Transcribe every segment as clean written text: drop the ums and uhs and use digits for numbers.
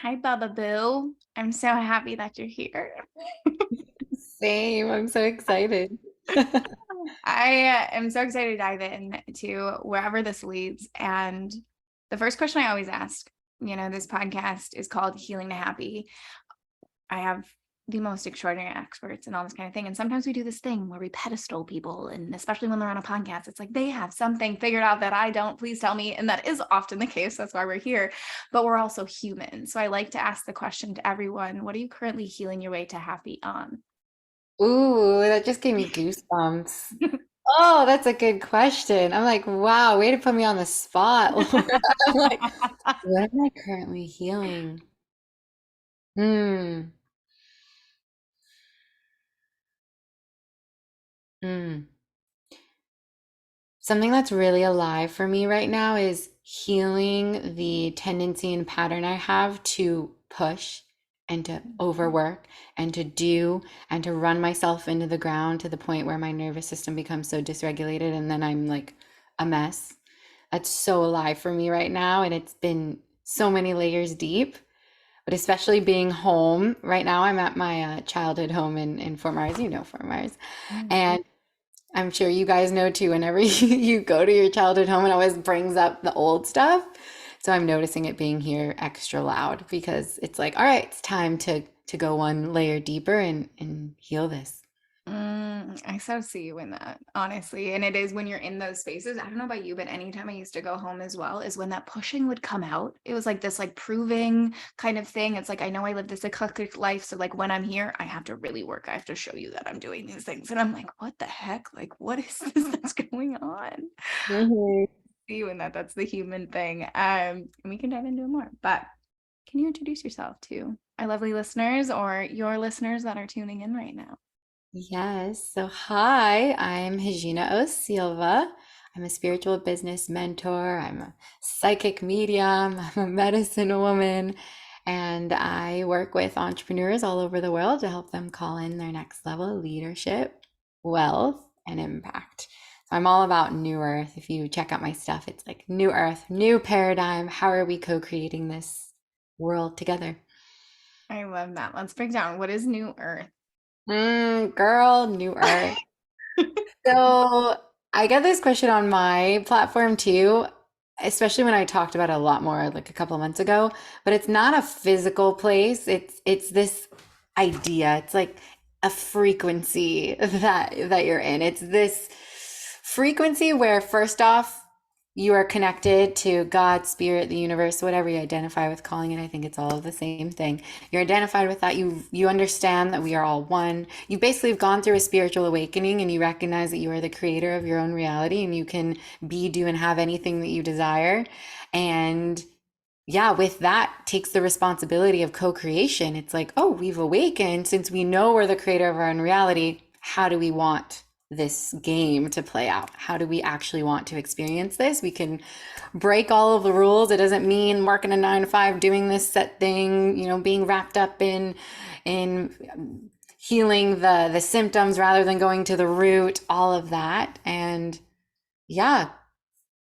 Hi, Bubba Boo. I'm so happy that you're here. Same. I'm so excited. I am so excited to dive in to wherever this leads. And the first question I always ask, this podcast is called Healing to Happy. I have the most extraordinary experts and all this kind of thing. And sometimes we do this thing where we pedestal people, and especially when they're on a podcast, it's like they have something figured out that I don't. Please tell me. And that is often the case. That's why we're here. But we're also human. So I like to ask the question to everyone, what are you currently healing your way to happy on? Ooh, that just gave me goosebumps. Oh, that's a good question. I'm like, wow, way to put me on the spot, Laura. I'm like, what am I currently healing? Hmm. Hmm. Something that's really alive for me right now is healing the tendency and pattern I have to push and to overwork and to do and to run myself into the ground to the point where my nervous system becomes so dysregulated and then I'm like a mess. That's so alive for me right now. And it's been so many layers deep, but especially being home right now. I'm at my childhood home in Fort Myers, Fort Myers. Mm. And I'm sure you guys know too, whenever you go to your childhood home, it always brings up the old stuff. So I'm noticing it being here extra loud because it's like, all right, it's time to go one layer deeper and heal this. I so see you in that, honestly. And it is when you're in those spaces. I don't know about you, but anytime I used to go home as well, is when that pushing would come out. It was like this like proving kind of thing. It's like I know I live this eclectic life. So like when I'm here, I have to really work. I have to show you that I'm doing these things. And I'm like, what the heck? Like, what is this that's going on? Mhm. See you in that. That's the human thing. And we can dive into it more. But can you introduce yourself to our lovely listeners or your listeners that are tuning in right now? Yes. So, hi, I'm Regina O Silva. I'm a spiritual business mentor. I'm a psychic medium. I'm a medicine woman. And I work with entrepreneurs all over the world to help them call in their next level of leadership, wealth, and impact. So, I'm all about New Earth. If you check out my stuff, it's like New Earth, new paradigm. How are we co creating this world together? I love that. Let's break down what is New Earth. Girl, New Earth. So I get this question on my platform too, especially when I talked about it a lot more like a couple of months ago, but it's not a physical place. It's this idea. It's like a frequency that you're in. It's this frequency where first off, you are connected to God, spirit, the universe, whatever you identify with calling it. I think it's all of the same thing. You're identified with that. You understand that we are all one. You basically have gone through a spiritual awakening and you recognize that you are the creator of your own reality and you can be, do, and have anything that you desire. And yeah, with that takes the responsibility of co-creation. It's like, oh, we've awakened. Since we know we're the creator of our own reality, how do we want this game to play out? How do we actually want to experience this? We can break all of the rules. It doesn't mean working a 9 to 5, doing this set thing, being wrapped up in healing the symptoms rather than going to the root, all of that. And yeah,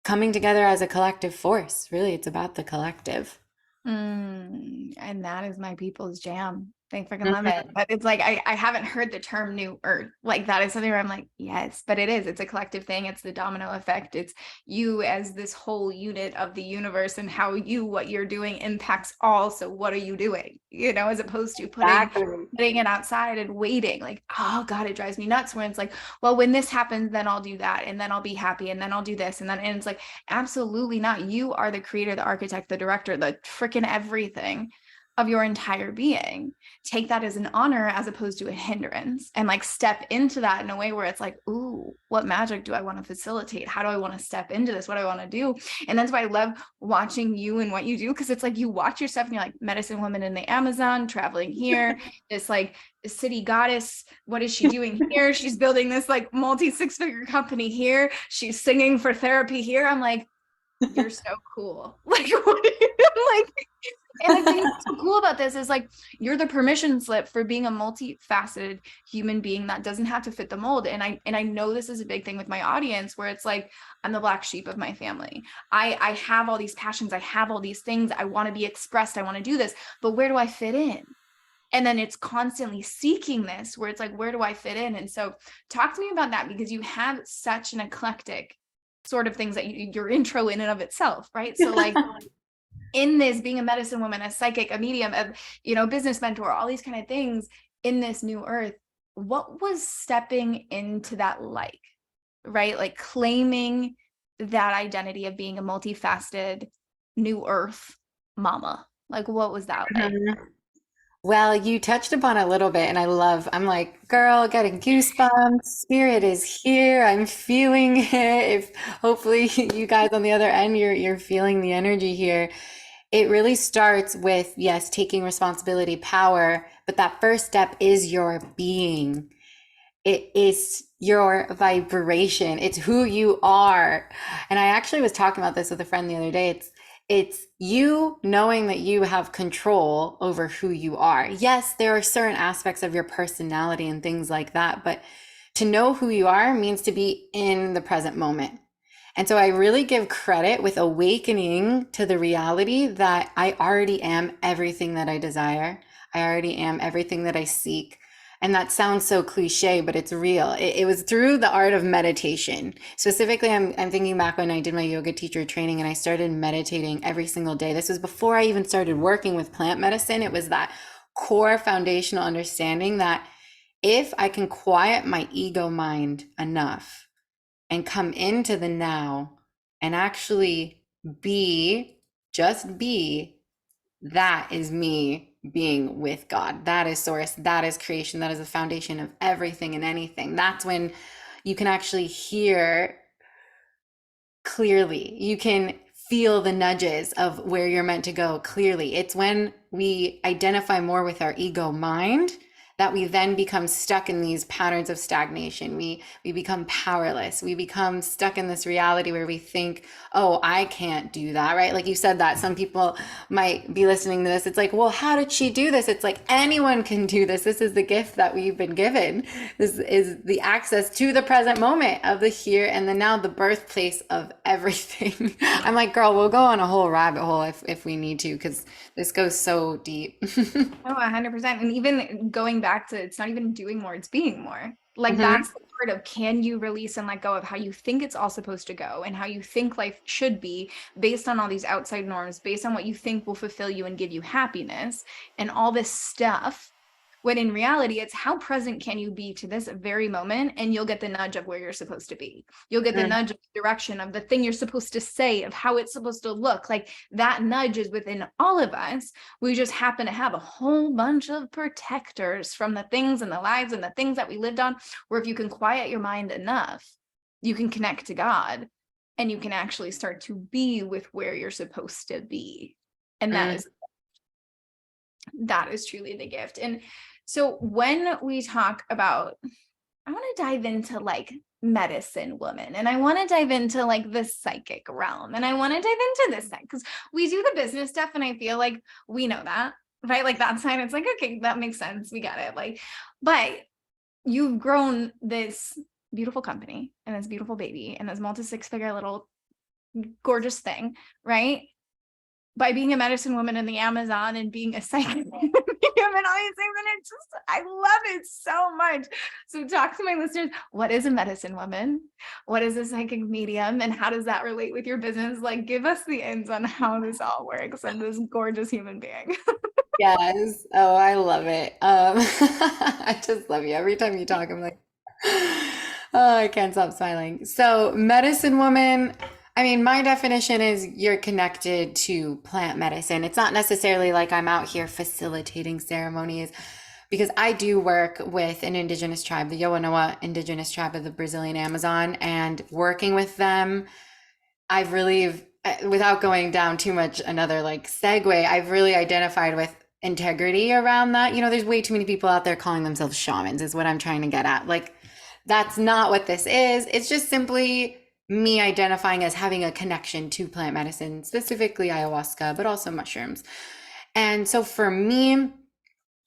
coming together as a collective force. Really, it's about the collective. And that is my people's jam. They freaking love it. Mhm. But it's like I haven't heard the term New Earth. Like that is something where I'm like, yes, but it is. It's a collective thing. It's the domino effect. It's you as this whole unit of the universe and how what you're doing impacts all. So what are you doing? As opposed to Exactly. putting it outside and waiting. Like, oh God, it drives me nuts when it's like, well, when this happens, then I'll do that, and then I'll be happy, and then I'll do this. And it's like, absolutely not. You are the creator, the architect, the director, the freaking everything of your entire being. Take that as an honor as opposed to a hindrance, and like step into that in a way where it's like, ooh, what magic do I want to facilitate? How do I want to step into this? What do I want to do? And that's why I love watching you and what you do, because it's like you watch your stuff and you're like, medicine woman in the Amazon, traveling here, this like city goddess, what is she doing here? She's building this like multi six-figure company here. She's singing for therapy here. I'm like, you're so cool. Like, what are you like? And I think it's so cool cool about this is like you're the permission slip for being a multifaceted human being that doesn't have to fit the mold. And I know this is a big thing with my audience where it's like I'm the black sheep of my family. I have all these passions, I have all these things, I want to be expressed, I want to do this, but where do I fit in? And then it's constantly seeking this where it's like, where do I fit in? And so talk to me about that, because you have such an eclectic sort of things that your intro in and of itself, right? So like in this, being a medicine woman, a psychic, a medium, a business mentor, all these kind of things in this new earth, what was stepping into that like, right? Like claiming that identity of being a multifaceted new earth mama. Like, what was that like? Mhm. Well, you touched upon it a little bit, and I'm like, girl, getting goosebumps. Spirit is here. I'm feeling it. If hopefully you guys on the other end, you're feeling the energy here. It really starts with, yes, taking responsibility, power, but that first step is your being. It is your vibration. It's who you are. And I actually was talking about this with a friend the other day. It's you knowing that you have control over who you are. Yes, there are certain aspects of your personality and things like that, but to know who you are means to be in the present moment. And so I really give credit with awakening to the reality that I already am everything that I desire. I already am everything that I seek. And that sounds so cliche, but it's real. It was through the art of meditation. Specifically, I'm thinking back when I did my yoga teacher training and I started meditating every single day. This was before I even started working with plant medicine. It was that core foundational understanding that if I can quiet my ego mind enough and come into the now and actually be, just be, that is me being with God. That is source. That is creation. That is the foundation of everything and anything. That's when you can actually hear clearly. You can feel the nudges of where you're meant to go clearly. It's when we identify more with our ego mind that we then become stuck in these patterns of stagnation. We become powerless. We become stuck in this reality where we think, oh, I can't do that, right? Like you said that some people might be listening to this. It's like, well, how did she do this? It's like anyone can do this. This is the gift that we've been given. This is the access to the present moment of the here and the now, the birthplace of everything. I'm like, girl, we'll go on a whole rabbit hole if we need to, because this goes so deep. Oh, 100%. And even going back to, it's not even doing more, it's being more. Like Mhm. that's the part of, can you release and let go of how you think it's all supposed to go and how you think life should be based on all these outside norms, based on what you think will fulfill you and give you happiness and all this stuff. When in reality, it's how present can you be to this very moment, and you'll get the nudge of where you're supposed to be. You'll get the Mm. nudge of the direction of the thing you're supposed to say, of how it's supposed to look. Like that nudge is within all of us. We just happen to have a whole bunch of protectors from the things and the lives and the things that we lived on, where if you can quiet your mind enough, you can connect to God and you can actually start to be with where you're supposed to be. And Mm. that is truly the gift. And so when we talk about, I want to dive into like medicine woman, and I want to dive into like the psychic realm, and I want to dive into this side because we do the business stuff and I feel like we know that, right? Like that side, it's like, okay, that makes sense. We got it. Like, but you've grown this beautiful company and this beautiful baby and this multi-six-figure little gorgeous thing, right? By being a medicine woman in the Amazon and being a psychic medium and all these things. And it's just, I love it so much. So talk to my listeners. What is a medicine woman? What is a psychic medium? And how does that relate with your business? Like, give us the ins on how this all works and this gorgeous human being. Yes. Oh, I love it. I just love you. Every time you talk, I'm like, oh, I can't stop smiling. So, medicine woman, I mean, my definition is you're connected to plant medicine. It's not necessarily like I'm out here facilitating ceremonies because I do work with an indigenous tribe, the Yawanawa indigenous tribe of the Brazilian Amazon, and working with them I've really, without going down too much another like segue, I've really identified with integrity around that. You know, there's way too many people out there calling themselves shamans, is what I'm trying to get at. Like, that's not what this is. It's just simply me identifying as having a connection to plant medicine, specifically ayahuasca, but also mushrooms. And so for me,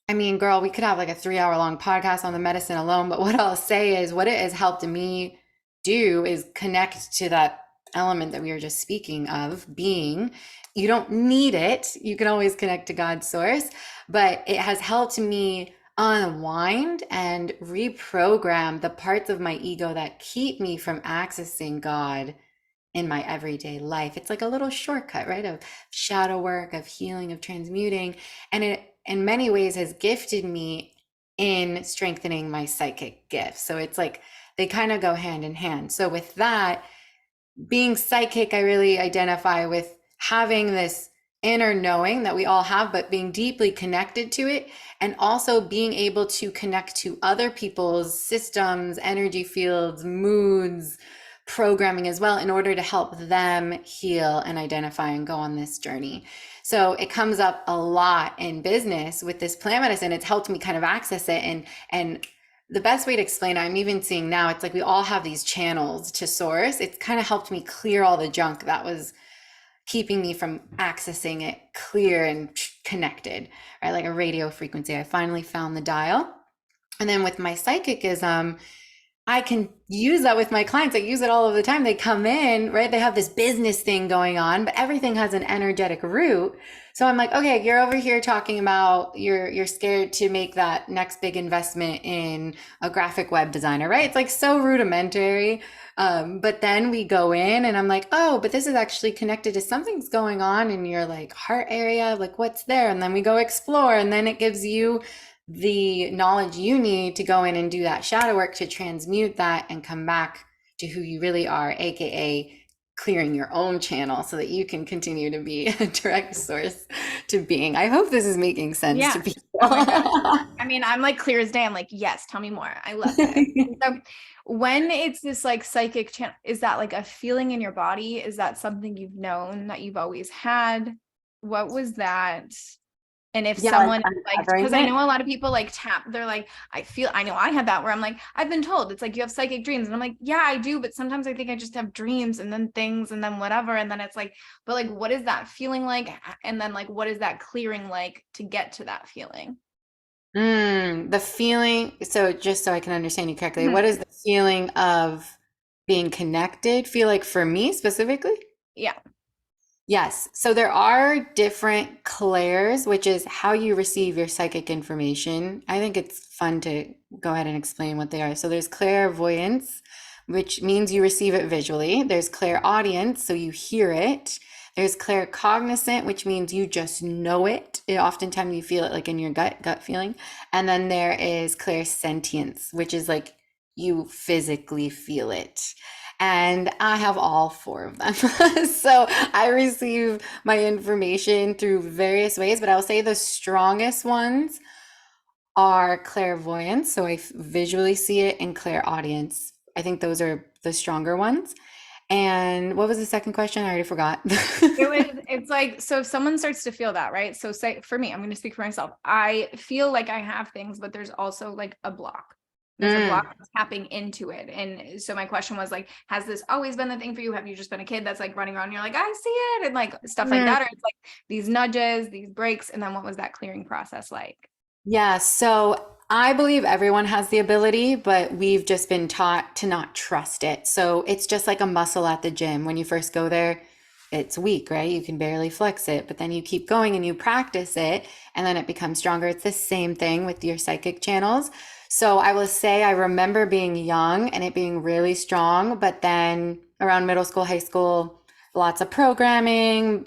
I mean, girl, we could have like a 3 hour long podcast on the medicine alone, but what I'll say is what it has helped me do is connect to that element that we were just speaking of being. You don't need it. You can always connect to God's source, but it has helped me unwind and reprogram the parts of my ego that keep me from accessing God in my everyday life. It's like a little shortcut, right? Of shadow work, of healing, of transmuting. And it, in many ways, has gifted me in strengthening my psychic gifts. So it's like they kind of go hand in hand. So with that, being psychic, I really identify with having this inner knowing that we all have, but being deeply connected to it, and also being able to connect to other people's systems, energy fields, moods, programming as well, in order to help them heal and identify and go on this journey. So it comes up a lot in business with this plant medicine. It's helped me kind of access it, and the best way to explain it, I'm even seeing now, it's like we all have these channels to source. It's kind of helped me clear all the junk that was keeping me from accessing it clear and connected, right? Like a radio frequency. I finally found the dial. And then with my psychicism, I can use that with my clients. I use it all of the time. They come in, right? They have this business thing going on, but everything has an energetic root. So I'm like, okay, you're over here talking about you're scared to make that next big investment in a graphic web designer, right? It's like so rudimentary. But then we go in and I'm like, oh, but this is actually connected to something's going on in your like heart area. Like what's there? And then we go explore, and then it gives you the knowledge you need to go in and do that shadow work to transmute that and come back to who you really are, aka clearing your own channel so that you can continue to be a direct source to being. I hope this is making sense to Yeah. people. Oh my gosh. I mean, I'm like clear as day. I'm like, yes, tell me more. I love this. So when it's this like psychic channel, is that like a feeling in your body? Is that something you've known that you've always had? What was that? And if Yeah, like someone like, uncovering because I it. know a lot of people like tap, they're like, I know I had that where I'm like, I've been told it's like you have psychic dreams. And I'm like, yeah, I do. But sometimes I think I just have dreams and then things and then whatever. And then it's like, but like, what is that feeling like? And then like, what is that clearing like to get to that feeling? The feeling, so just so I can understand you correctly, what Mhm. is the feeling of being connected feel like for me specifically? Yeah. Yes. So there are different clairs, which is how you receive your psychic information. I think it's fun to go ahead and explain what they are. So there's clairvoyance, which means you receive it visually. There's clairaudience, so you hear it. There's claircognizant, which means you just know it. Oftentimes you feel it like in your gut feeling. And then there is clairsentience, which is like you physically feel it. And I have all four of them. So I receive my information through various ways, but I'll say the strongest ones are clairvoyance. So visually see it, and clairaudience. I think those are the stronger ones. And what was the second question? I already forgot. It's like, so if someone starts to feel that, right? So say for me, I'm going to speak for myself. I feel like I have things, but there's also like a block. There's a block Mm, tapping into it. And so my question was like, has this always been the thing for you? Have you just been a kid that's like running around and you're like, I see it, and like stuff like mm. that? Or it's like these nudges, these breaks. And then what was that clearing process like? Yeah, so I believe everyone has the ability, but we've just been taught to not trust it. So it's just like a muscle at the gym. When you first go there, it's weak, right? You can barely flex it, but then you keep going and you practice it, and then it becomes stronger. It's the same thing with your psychic channels. So I will say I remember being young and it being really strong, but then around middle school, high school, lots of programming,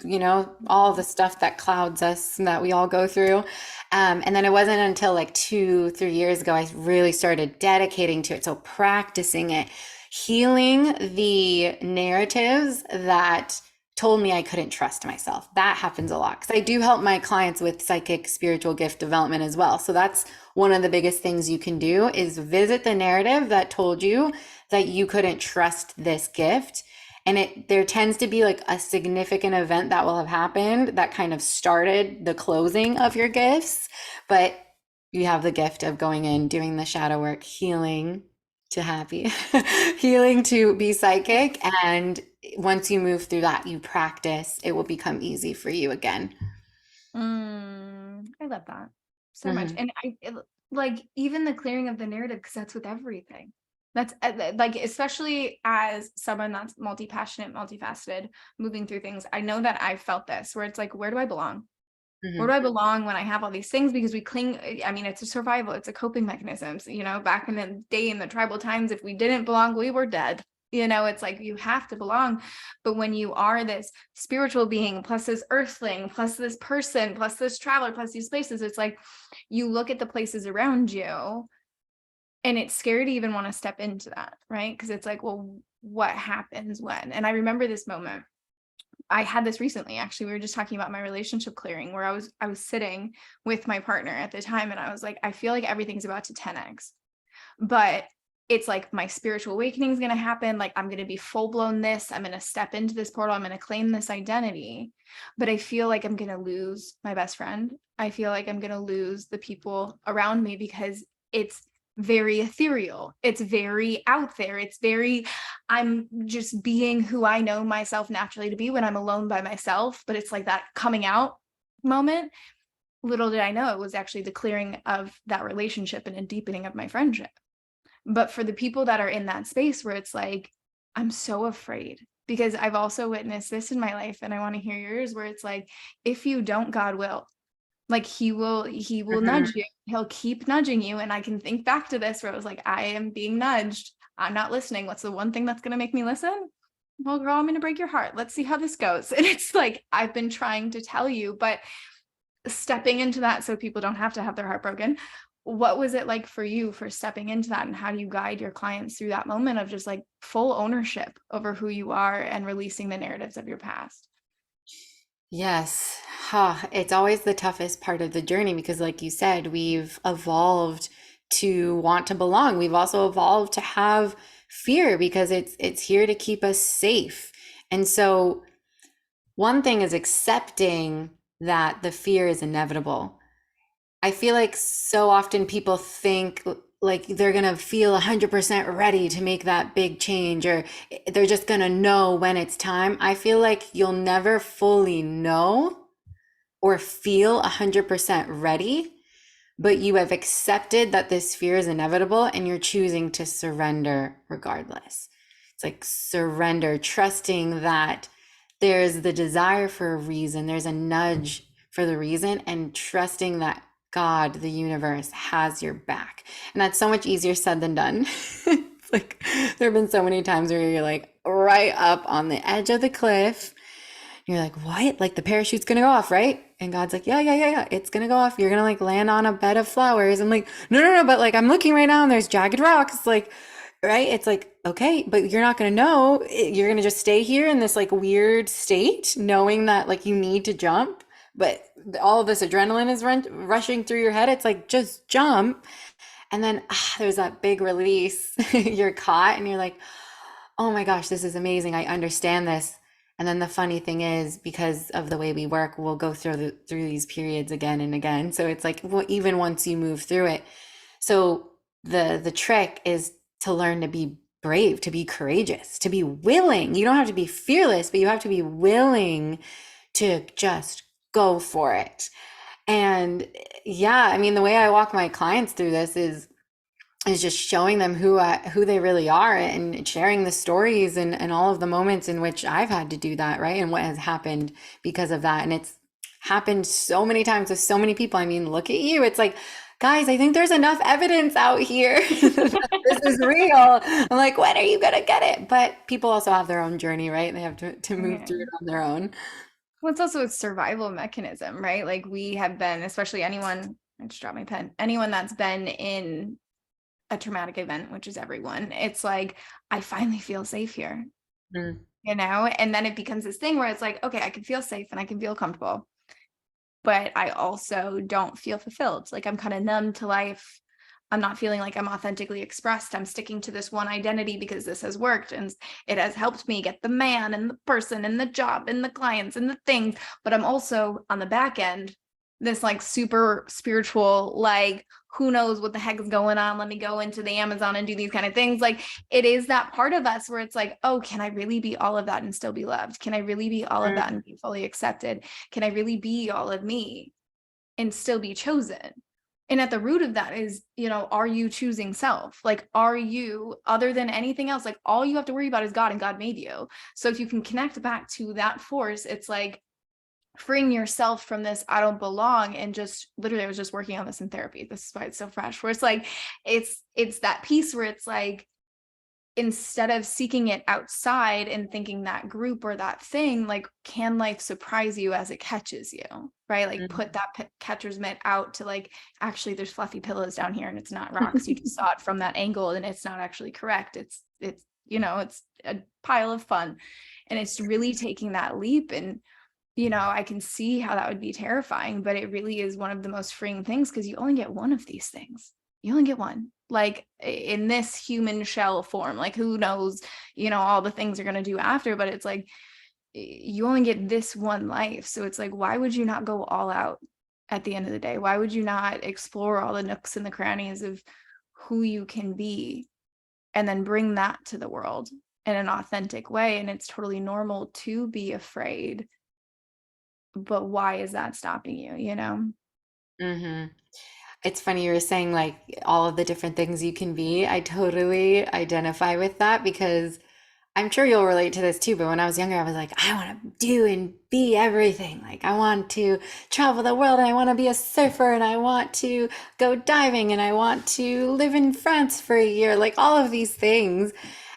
all the stuff that clouds us that we all go through. And then it wasn't until like 2, 3 years ago I really started dedicating to it. So practicing it, healing the narratives that told me I couldn't trust myself. That happens a lot because I do help my clients with psychic spiritual gift development as well. So that's one of the biggest things you can do is visit the narrative that told you that you couldn't trust this gift. And there tends to be like a significant event that will have happened that kind of started the closing of your gifts, but you have the gift of going in, doing the shadow work, healing to happy, healing to be psychic. And once you move through that, you practice, it will become easy for you again. I love that so much. Hmm. And like even the clearing of the narrative, because that's with everything. That's like, especially as someone that's multi-passionate, multifaceted, moving through things. I know that I've felt this where it's like, where do I belong? Where do Hmm. I belong when I have all these things? Because we cling, I mean, it's a survival, it's a coping mechanism. So, back in the day in the tribal times, if we didn't belong, we were dead. It's like you have to belong. But when you are this spiritual being, plus this earthling, plus this person, plus this traveler, plus these places, it's like you look at the places around you and it's scary to even want to step into that, right? Because it's like, well, what happens when? And I remember this moment. I had this recently, actually. We were just talking about my relationship clearing where I was sitting with my partner at the time and I was like, I feel like everything's about to 10x. But it's like my spiritual awakening is going to happen. Like I'm going to be full blown this. I'm going to step into this portal. I'm going to claim this identity. But I feel like I'm going to lose my best friend. I feel like I'm going to lose the people around me because it's very ethereal. It's very out there. I'm just being who I know myself naturally to be when I'm alone by myself. But it's like that coming out moment. Little did I know it was actually the clearing of that relationship and a deepening of my friendship. But for the people that are in that space where it's like, I'm so afraid, because I've also witnessed this in my life and I want to hear yours, where it's like, if you don't, God will. Like he will Hmm. nudge you. He'll keep nudging you. And I can think back to this where it was like, I am being nudged. I'm not listening. What's the one thing that's going to make me listen? Well, girl, I'm going to break your heart. Let's see how this goes. And it's like, I've been trying to tell you, but stepping into that so people don't have to have their heart broken. What was it like for you for stepping into that, and how do you guide your clients through that moment of just like full ownership over who you are and releasing the narratives of your past? Yes. It's always the toughest part of the journey because, like you said, we've evolved to want to belong. We've also evolved to have fear because it's here to keep us safe. And so one thing is accepting that the fear is inevitable. I feel like so often people think like they're going to feel 100% ready to make that big change or they're just going to know when it's time. I feel like you'll never fully know or feel 100% ready, but you have accepted that this fear is inevitable and you're choosing to surrender regardless. It's like surrender, trusting that there's the desire for a reason, there's a nudge for the reason, and trusting that God, the universe, has your back. And that's so much easier said than done. It's like there have been so many times where you're like right up on the edge of the cliff. You're like, what? Like the parachute's gonna go off, right? And God's like, yeah, yeah, yeah, yeah. It's gonna go off. You're gonna like land on a bed of flowers. I'm like, no, no, no. But like, I'm looking right now and there's jagged rocks. Like, right? It's like, okay, but you're not gonna know. You're gonna just stay here in this like weird state, knowing that like you need to jump. But all of this adrenaline is rushing through your head. It's like, just jump. And then there's that big release. You're caught and you're like, oh my gosh, this is amazing. I understand this. And then the funny thing is, because of the way we work, we'll go through these periods again and again. So it's like, well, even once you move through it. So the trick is to learn to be brave, to be courageous, to be willing. You don't have to be fearless, but you have to be willing to just go for it. And yeah, I mean, the way I walk my clients through this is just showing them who they really are and sharing the stories and all of the moments in which I've had to do that, right? And what has happened because of that. And it's happened so many times with so many people. I mean, look at you. It's like, guys, I think there's enough evidence out here that this is real. I'm like, when are you gonna get it? But people also have their own journey, right? They have to move Yeah. through it on their own. Well, it's also a survival mechanism, right? Like we have been, especially anyone, I just dropped my pen, anyone that's been in a traumatic event, which is everyone, it's like, I finally feel safe here, Mm. and then it becomes this thing where it's like, okay, I can feel safe and I can feel comfortable, but I also don't feel fulfilled. Like I'm kind of numb to life. I'm not feeling like I'm authentically expressed. I'm sticking to this one identity because this has worked and it has helped me get the man and the person and the job and the clients and the things. But I'm also on the back end, this like super spiritual, like who knows what the heck is going on? Let me go into the Amazon and do these kind of things. Like it is that part of us where it's like, oh, can I really be all of that and still be loved? Can I really be all of that and be fully accepted? Can I really be all of me and still be chosen? And at the root of that is, are you choosing self? Like, are you, other than anything else, like all you have to worry about is God, and God made you. So if you can connect back to that force, it's like freeing yourself from this I don't belong. And just literally, I was just working on this in therapy. This is why it's so fresh, where it's like it's that piece where it's like, instead of seeking it outside and thinking that group or that thing, like, can life surprise you as it catches you, right? Like put that catcher's mitt out to like, actually there's fluffy pillows down here and it's not rocks. You just saw it from that angle and it's not actually correct. It's it's a pile of fun. And it's really taking that leap. And I can see how that would be terrifying, but it really is one of the most freeing things, because you only get one of these things. You only get one, like in this human shell form. Like who knows, all the things you're going to do after, but it's like you only get this one life. So it's like, why would you not go all out at the end of the day? Why would you not explore all the nooks and the crannies of who you can be and then bring that to the world in an authentic way? And it's totally normal to be afraid. But why is that stopping you, Mm-hmm. It's funny you were saying like all of the different things you can be. I totally identify with that because I'm sure you'll relate to this too. But when I was younger, I was like, I want to do and be everything. Like, I want to travel the world and I want to be a surfer and I want to go diving and I want to live in France for a year. Like, all of these things.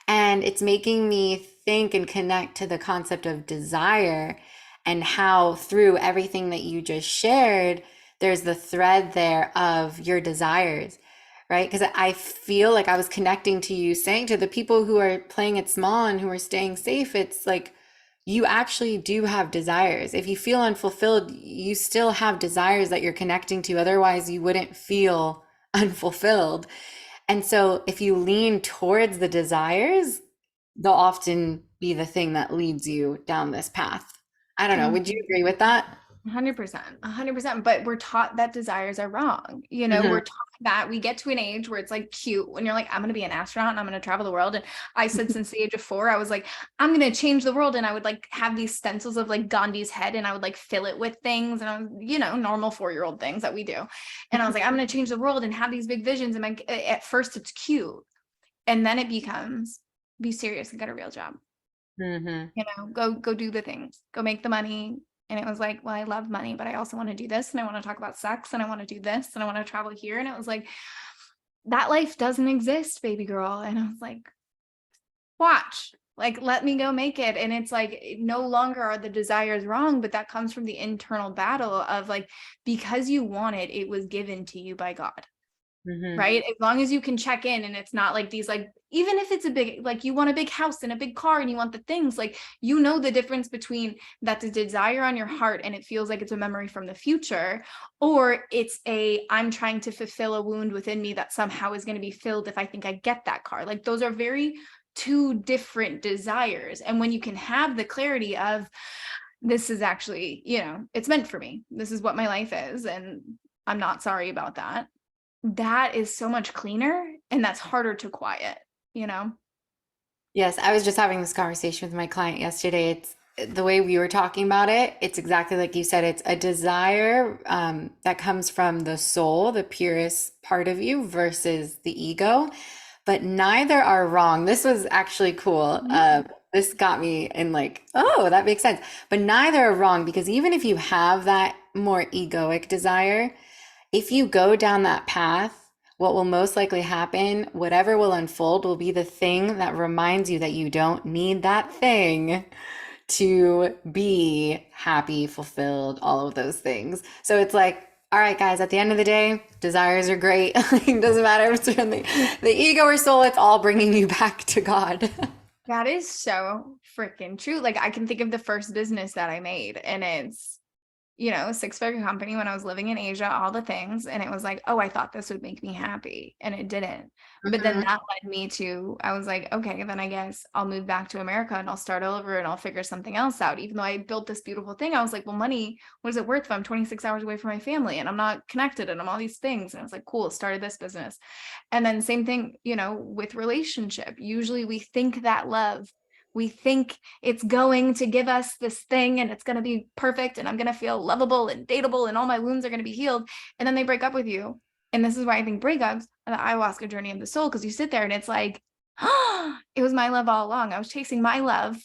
And it's making me think and connect to the concept of desire and how through everything that you just shared, there's the thread there of your desires, right? Because I feel like I was connecting to you saying to the people who are playing it small and who are staying safe, it's like you actually do have desires. If you feel unfulfilled, you still have desires that you're connecting to. Otherwise, you wouldn't feel unfulfilled. And so if you lean towards the desires, they'll often be the thing that leads you down this path. I don't know. Would you agree with that? 100%, 100%. But we're taught that desires are wrong. We're taught that we get to an age where it's like cute when you're like, I'm going to be an astronaut and I'm going to travel the world. And I said, since the age of 4, I was like, I'm going to change the world. And I would like have these stencils of like Gandhi's head and I would like fill it with things and I was, normal 4-year-old things that we do. And I was like, I'm going to change the world and have these big visions. And at first it's cute. And then it becomes, be serious and get a real job. Mm-hmm. Go do the things, go make the money. And it was like, well, I love money, but I also want to do this and I want to talk about sex and I want to do this and I want to travel here. And it was like, that life doesn't exist, baby girl. And I was like, watch, like, let me go make it. And it's like, no longer are the desires wrong, but that comes from the internal battle of like, because you want it, it was given to you by God. Mm-hmm. Right? As long as you can check in and it's not like these, like, even if it's a big, like you want a big house and a big car and you want the things, like, the difference between that's a desire on your heart and it feels like it's a memory from the future, or it's I'm trying to fulfill a wound within me that somehow is going to be filled if I think I get that car. Like those are very two different desires. And when you can have the clarity of this is actually, it's meant for me. This is what my life is. And I'm not sorry about that. That is so much cleaner and that's harder to quiet, Yes, I was just having this conversation with my client yesterday. It's the way we were talking about it. It's exactly like you said. It's a desire that comes from the soul, the purest part of you, versus the ego. But neither are wrong. This was actually cool. This got me in like, oh, that makes sense. But neither are wrong because even if you have that more egoic desire, if you go down that path, what will most likely happen, whatever will unfold, will be the thing that reminds you that you don't need that thing to be happy, fulfilled, all of those things. So it's like, all right, guys, at the end of the day, desires are great. It doesn't matter if it's from the ego or soul, it's all bringing you back to God. That is so freaking true. Like I can think of the first business that I made and it's six-figure company when I was living in Asia, all the things. And it was like, oh, I thought this would make me happy. And it didn't. But then Mhm. that led me to, I was like, okay, then I guess I'll move back to America and I'll start over and I'll figure something else out. Even though I built this beautiful thing, I was like, well, money, what is it worth if I'm 26 hours away from my family and I'm not connected and I'm all these things? And I was like, cool, started this business. And then same thing, with relationship. Usually we think that love, we think it's going to give us this thing and it's going to be perfect and I'm going to feel lovable and dateable and all my wounds are going to be healed. And then they break up with you. And this is why I think breakups are the ayahuasca journey of the soul, because you sit there and it's like, oh, it was my love all along. I was chasing my love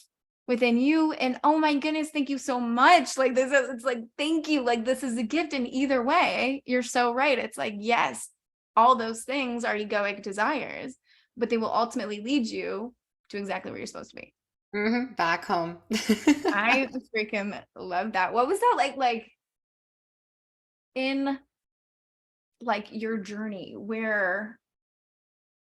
within you. And oh my goodness, thank you so much. Like it's like, thank you. Like this is a gift. And either way, you're so right. It's like, yes, all those things are egoic desires, but they will ultimately lead you to exactly where you're supposed to be. Back home. I freaking love that. What was that like in like your journey where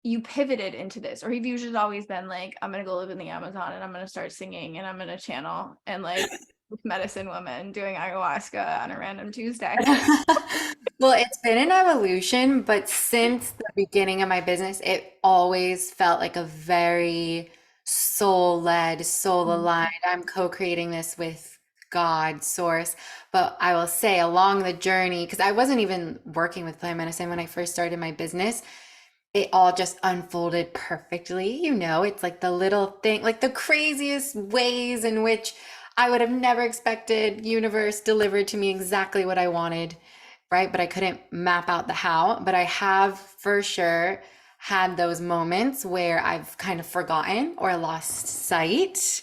you pivoted into this, or have you just always been like, I'm gonna go live in the Amazon and I'm gonna start singing and I'm gonna channel and like medicine woman doing ayahuasca on a random Tuesday? Well, it's been an evolution, but since the beginning of my business, it always felt like a very soul-led, soul-aligned. I'm co-creating this with God, source. But I will say along the journey, because I wasn't even working with plant medicine when I first started my business, it all just unfolded perfectly. It's like the little thing, like the craziest ways in which I would have never expected universe delivered to me exactly what I wanted, right? But I couldn't map out the how. But I have for sure had those moments where I've kind of forgotten or lost sight.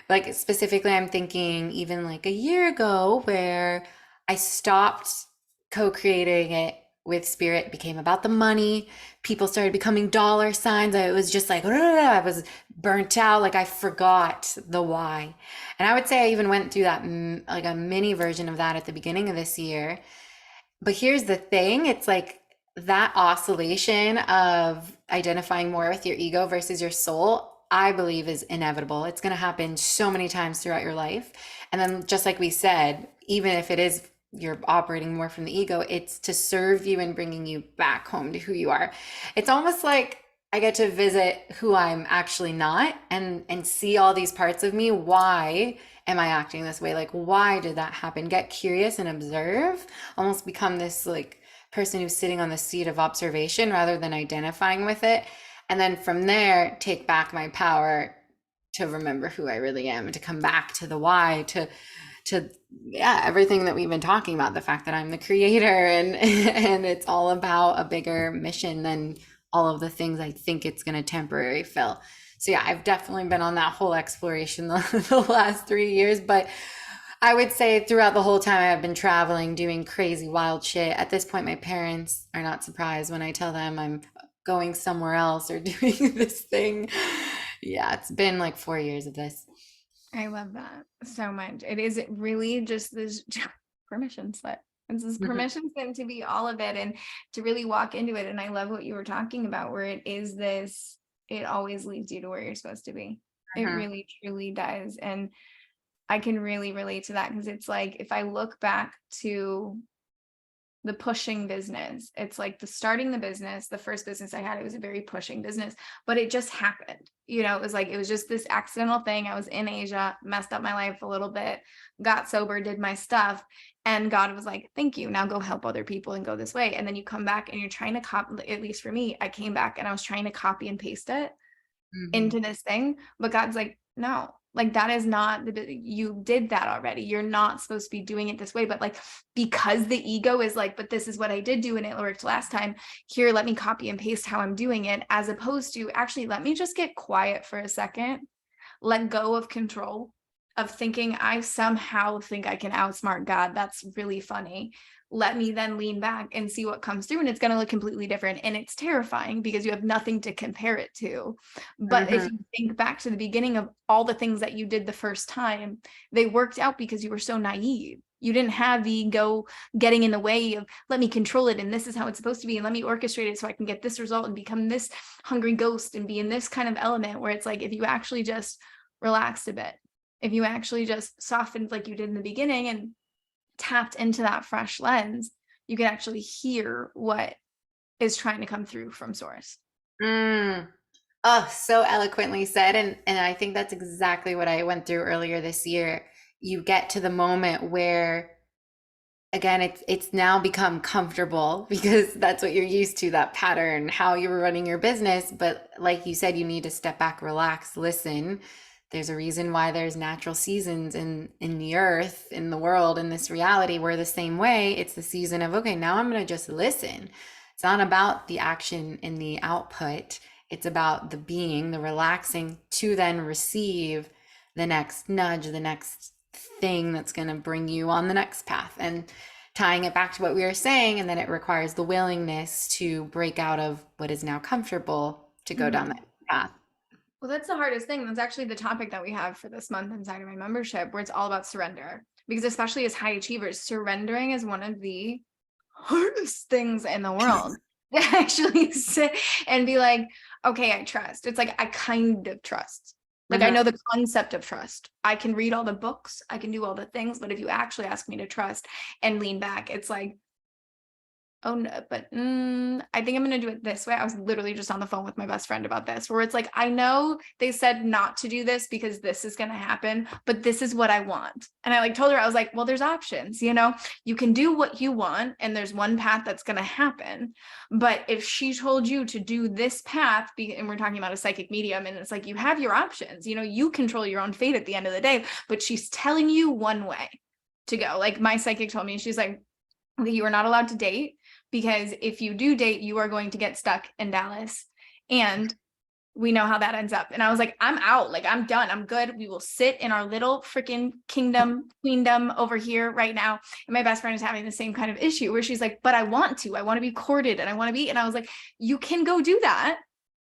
Like specifically, I'm thinking even like a year ago where I stopped co-creating it with spirit, became about the money. People started becoming dollar signs. I was just like, I was burnt out. Like I forgot the why. And I would say I even went through that, like a mini version of that at the beginning of this year. But here's the thing, it's like that oscillation of identifying more with your ego versus your soul, I believe is inevitable. It's going to happen so many times throughout your life. And then, just like we said, even if it is you're operating more from the ego, it's to serve you and bringing you back home to who you are. It's almost like I get to visit who I'm actually not and see all these parts of me. Why am I acting this way? Like, why did that happen? Get curious and observe, almost become this like person who's sitting on the seat of observation rather than identifying with it. And then from there, take back my power to remember who I really am and to come back to the why, to yeah, everything that we've been talking about, the fact that I'm the creator and and it's all about a bigger mission than all of the things I think it's going to temporarily fill. So yeah, I've definitely been on that whole exploration the last 3 years, but I would say throughout the whole time I've been traveling, doing crazy wild shit. At this point, my parents are not surprised when I tell them I'm going somewhere else or doing this thing. Yeah, it's been like 4 years of this. I love that so much. It is really just this permission slip. It's this Mhm. permission slip to be all of it and to really walk into it. And I love what you were talking about, where it is this, it always leads you to where you're supposed to be. It Mhm. really, truly does. And I can really relate to that, because it's like, if I look back to the pushing business, it's like the starting the business, the first business I had, it was a very pushing business, but it just happened. It was like, it was just this accidental thing. I was in Asia, messed up my life a little bit, got sober, did my stuff, and God was like, thank you, now go help other people and go this way. And then you come back and you're trying to copy, at least for me, I came back and I was trying to copy and paste it Mhm. into this thing, but God's like, no, like that is not you did that already. You're not supposed to be doing it this way. But like, because the ego is like, but this is what I did do and it worked last time, here, let me copy and paste how I'm doing it, as opposed to actually, let me just get quiet for a second, let go of control, of thinking I somehow think I can outsmart God. That's really funny. Let me then lean back and see what comes through. And it's going to look completely different. And it's terrifying because you have nothing to compare it to. But if Mhm. you think back to the beginning of all the things that you did the first time, they worked out because you were so naive. You didn't have the ego getting in the way of, let me control it and this is how it's supposed to be and let me orchestrate it so I can get this result and become this hungry ghost and be in this kind of element, where it's like, if you actually just relaxed a bit, if you actually just softened like you did in the beginning and tapped into that fresh lens, you can actually hear what is trying to come through from source. Mm. Oh, so eloquently said. And I think that's exactly what I went through earlier this year. You get to the moment where again it's now become comfortable because that's what you're used to, that pattern, how you were running your business. But like you said, you need to step back, relax, listen. There's a reason why there's natural seasons in the earth, in the world, in this reality. We're the same way. It's the season of, okay, now I'm going to just listen. It's not about the action and the output. It's about the being, the relaxing, to then receive the next nudge, the next thing that's going to bring you on the next path. And tying it back to what we were saying, and then it requires the willingness to break out of what is now comfortable to go down that path. Well, that's the hardest thing. That's actually the topic that we have for this month inside of my membership, where it's all about surrender. Because especially as high achievers, surrendering is one of the hardest things in the world to actually sit and be like, okay, I trust. It's like, I kind of trust. Like, I know the concept of trust. I can read all the books, I can do all the things, but if you actually ask me to trust and lean back, it's like, oh no, but I think I'm going to do it this way. I was literally just on the phone with my best friend about this, where it's like, I know they said not to do this because this is going to happen, but this is what I want. And I like told her, I was like, well, there's options, you know, you can do what you want and there's one path that's going to happen. But if she told you to do this path, and we're talking about a psychic medium, and it's like, you have your options, you know, you control your own fate at the end of the day, but she's telling you one way to go. Like my psychic told me, she's like, okay, you are not allowed to date, because if you do date, you are going to get stuck in Dallas. And we know how that ends up. And I was like, I'm out. Like, I'm done. I'm good. We will sit in our little freaking queendom over here right now. And my best friend is having the same kind of issue where she's like, but I want to be courted and I want to be. And I was like, you can go do that.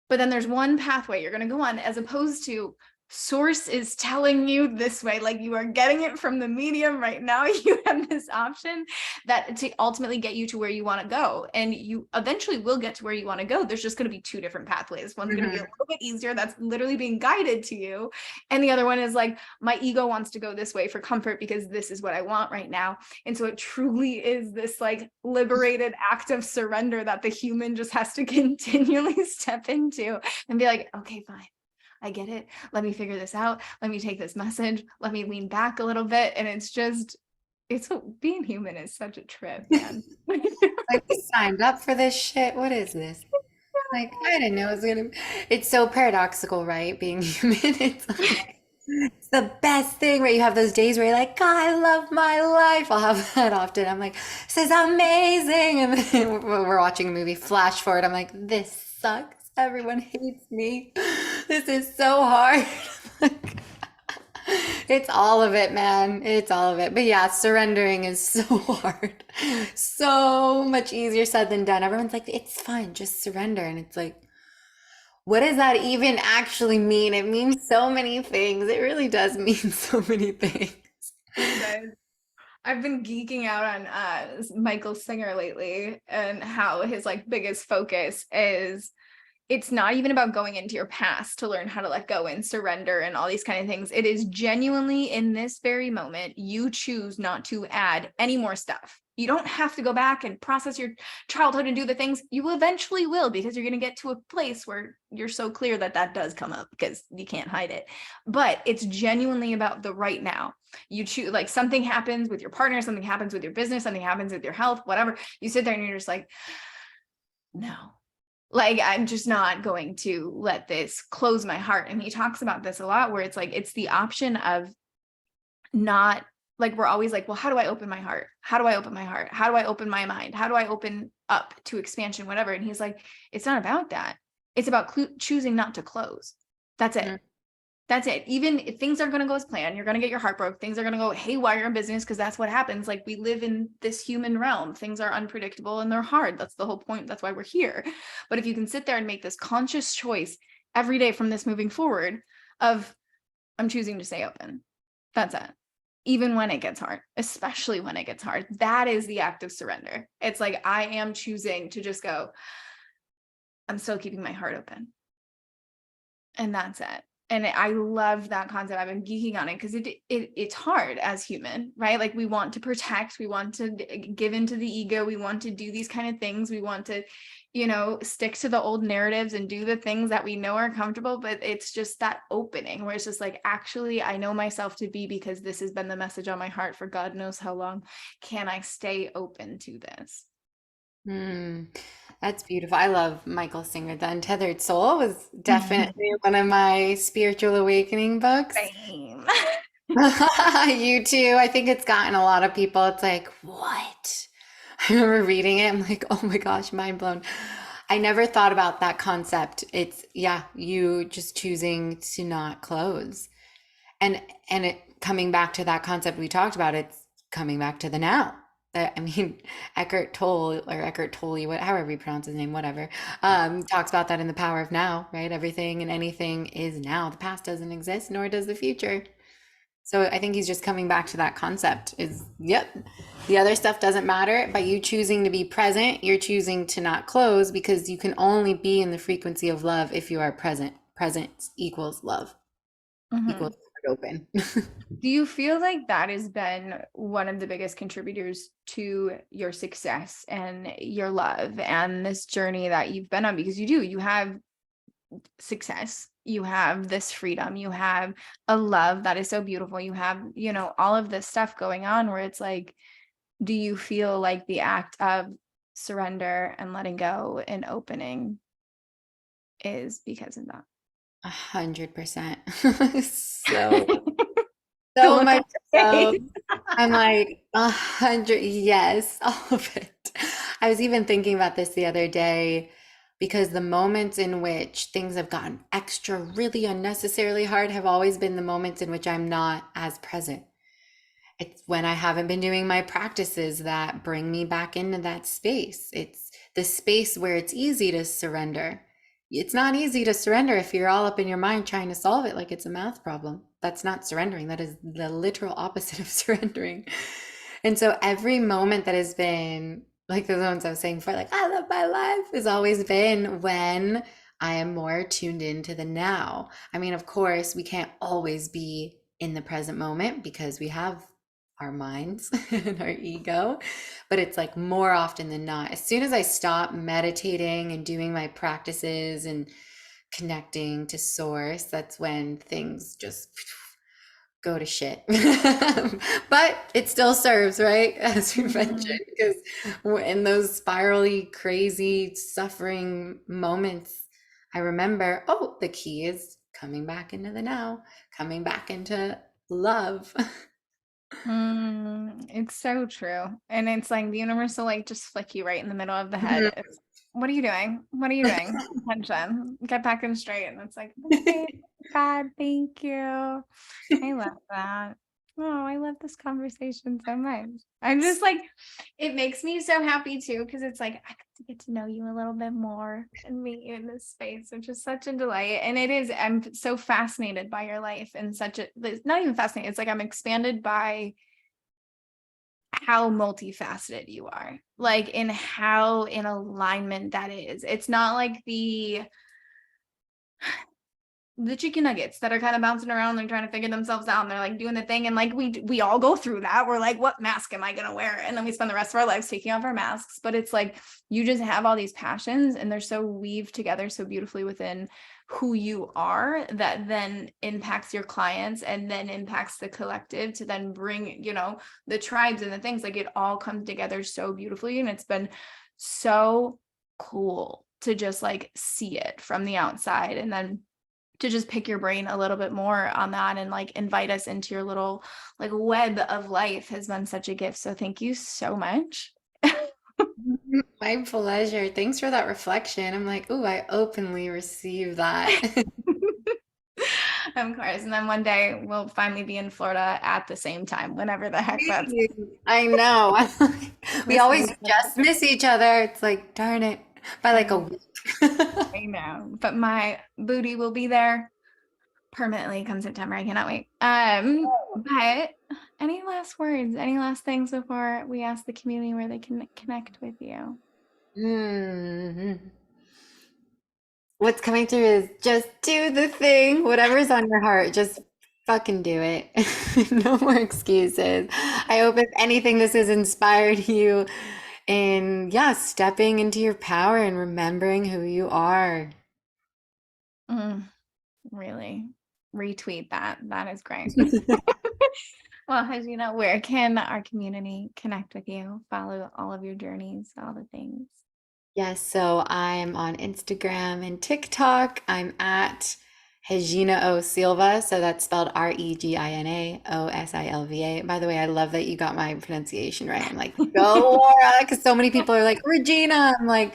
But then there's one pathway you're going to go on, as opposed to source is telling you this way. Like, you are getting it from the medium right now. You have this option that to ultimately get you to where you want to go, and you eventually will get to where you want to go. There's just going to be two different pathways. One's going to be a little bit easier, that's literally being guided to you, and the other one is like, my ego wants to go this way for comfort because this is what I want right now. And so it truly is this like liberated act of surrender that the human just has to continually step into and be like, okay, fine, I get it. Let me figure this out. Let me take this message. Let me lean back a little bit. And it's just, being human is such a trip, man. Like, we signed up for this shit. What is this? Like, I didn't know it was gonna. It's so paradoxical, right? Being human. It's like it's the best thing, right? You have those days where you're like, God, I love my life. I'll have that often. I'm like, this is amazing. And then we're watching a movie, flash forward. I'm like, this sucks. Everyone hates me. This is so hard. It's all of it, man. It's all of it. But yeah, surrendering is so hard. So much easier said than done. Everyone's like, it's fine, just surrender. And it's like, what does that even actually mean? It means so many things. It really does mean so many things. I've been geeking out on Michael Singer lately, and how his like biggest focus is, it's not even about going into your past to learn how to let go and surrender and all these kind of things. It is genuinely in this very moment, you choose not to add any more stuff. You don't have to go back and process your childhood and do the things. You eventually will, because you're going to get to a place where you're so clear that that does come up, because you can't hide it. But it's genuinely about the right now. You choose, like, something happens with your partner, something happens with your business, something happens with your health, whatever. You sit there and you're just like, no. Like, I'm just not going to let this close my heart. And he talks about this a lot, where it's like, it's the option of not, like, we're always like, well, how do I open my heart? How do I open my heart? How do I open my mind? How do I open up to expansion, whatever? And he's like, it's not about that. It's about choosing not to close. That's it. Mm-hmm. That's it. Even if things aren't going to go as planned, you're going to get your heart broke. Things are going to go haywire in business, because that's what happens. Like, we live in this human realm. Things are unpredictable and they're hard. That's the whole point. That's why we're here. But if you can sit there and make this conscious choice every day from this moving forward of, I'm choosing to stay open. That's it. Even when it gets hard, especially when it gets hard, that is the act of surrender. It's like, I am choosing to just go, I'm still keeping my heart open. And that's it. And I love that concept. I've been geeking on it because it's hard as human, right? Like we want to protect, we want to give into the ego, we want to do these kind of things, we want to, stick to the old narratives and do the things that we know are comfortable. But it's just that opening where it's just like, actually, I know myself to be, because this has been the message on my heart for God knows how long. Can I stay open to this? Hmm. That's beautiful. I love Michael Singer. The Untethered Soul was definitely one of my spiritual awakening books. Same. You too. I think it's gotten a lot of people. It's like, what? I remember reading it. I'm like, oh my gosh, mind blown. I never thought about that concept. It's, yeah, you just choosing to not close. And it coming back to that concept we talked about, it's coming back to the now. I mean, Eckhart Tolle, however you pronounce his name, whatever, talks about that in The Power of Now, right? Everything and anything is now. The past doesn't exist, nor does the future. So I think he's just coming back to that concept is, yep, the other stuff doesn't matter. By you choosing to be present, you're choosing to not close because you can only be in the frequency of love if you are present. Presence equals love, equals Mhm. open. Do you feel like that has been one of the biggest contributors to your success and your love and this journey that you've been on? Because you have success, you have this freedom, you have a love that is so beautiful, you have, all of this stuff going on where it's like, do you feel like the act of surrender and letting go and opening is because of that? 100%. So, The so look on much your so. face. I'm like 100, yes, all of it. I was even thinking about this the other day because the moments in which things have gotten extra, really unnecessarily hard have always been the moments in which I'm not as present. It's when I haven't been doing my practices that bring me back into that space. It's the space where it's easy to surrender. It's not easy to surrender if you're all up in your mind trying to solve it like it's a math problem. That's not surrendering. That is the literal opposite of surrendering. And so every moment that has been like the ones I was saying before, like, I love my life, has always been when I am more tuned into the now. I mean, of course, we can't always be in the present moment because we have our minds and our ego, but it's like more often than not. As soon as I stop meditating and doing my practices and connecting to source, that's when things just go to shit. But it still serves, right? As we mentioned, Mhm. because in those spirally, crazy, suffering moments, I remember, oh, the key is coming back into the now, coming back into love. It's so true. And it's like the universe will like just flick you right in the middle of the head. It's, what are you doing? What are you doing? Attention. Get back in straight. And it's like, okay, God, thank you. I love that. Oh, I love this conversation so much. I'm just like, it makes me so happy too, because it's like I get to know you a little bit more and meet you in this space, which is such a delight. And it is, I'm so fascinated by your life and such a, it's not even fascinated, it's like I'm expanded by how multifaceted you are, like in how in alignment that is. It's not like the chicken nuggets that are kind of bouncing around. They're trying to figure themselves out and they're like doing the thing. And like we all go through that. We're like, what mask am I going to wear? And then we spend the rest of our lives taking off our masks. But it's like you just have all these passions and they're so weaved together so beautifully within who you are that then impacts your clients and then impacts the collective to then bring, the tribes and the things. Like it all comes together so beautifully. And it's been so cool to just like see it from the outside and then to just pick your brain a little bit more on that and like invite us into your little like web of life has been such a gift. So thank you so much. My pleasure. Thanks for that reflection. I'm like, oh, I openly receive that. Of course. And then one day we'll finally be in Florida at the same time, whenever the heck that's I know. We this always week. just miss each other. It's like, darn it, by like a I, week. I know, but my booty will be there permanently come September. I cannot wait. But any last words, any last things before we ask the community where they can connect with you? Hmm. What's coming through is just do the thing, whatever's on your heart, just fucking do it. No more excuses. I hope if anything, this has inspired you in, yeah, stepping into your power and remembering who you are. Mm, really retweet that. That is great. Well, as you know, where can our community connect with you, follow all of your journeys, all the things? Yes, so I'm on Instagram and TikTok. I'm at Regina O Silva. So that's spelled Regina Osilva. By the way, I love that you got my pronunciation right. I'm like, go Laura, because so many people are like, Regina. I'm like,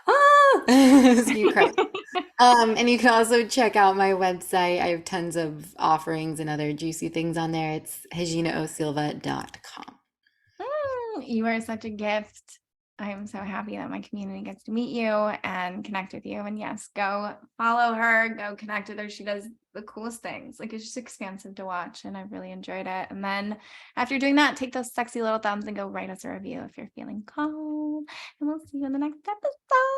ah, so you crush. And you can also check out my website. I have tons of offerings and other juicy things on there. It's reginaosilva.com. You are such a gift. I am so happy that my community gets to meet you and connect with you. And yes, go follow her, go connect with her. She does the coolest things. Like it's just expansive to watch, and I've really enjoyed it. And then after doing that, take those sexy little thumbs and go write us a review if you're feeling calm. And we'll see you in the next episode.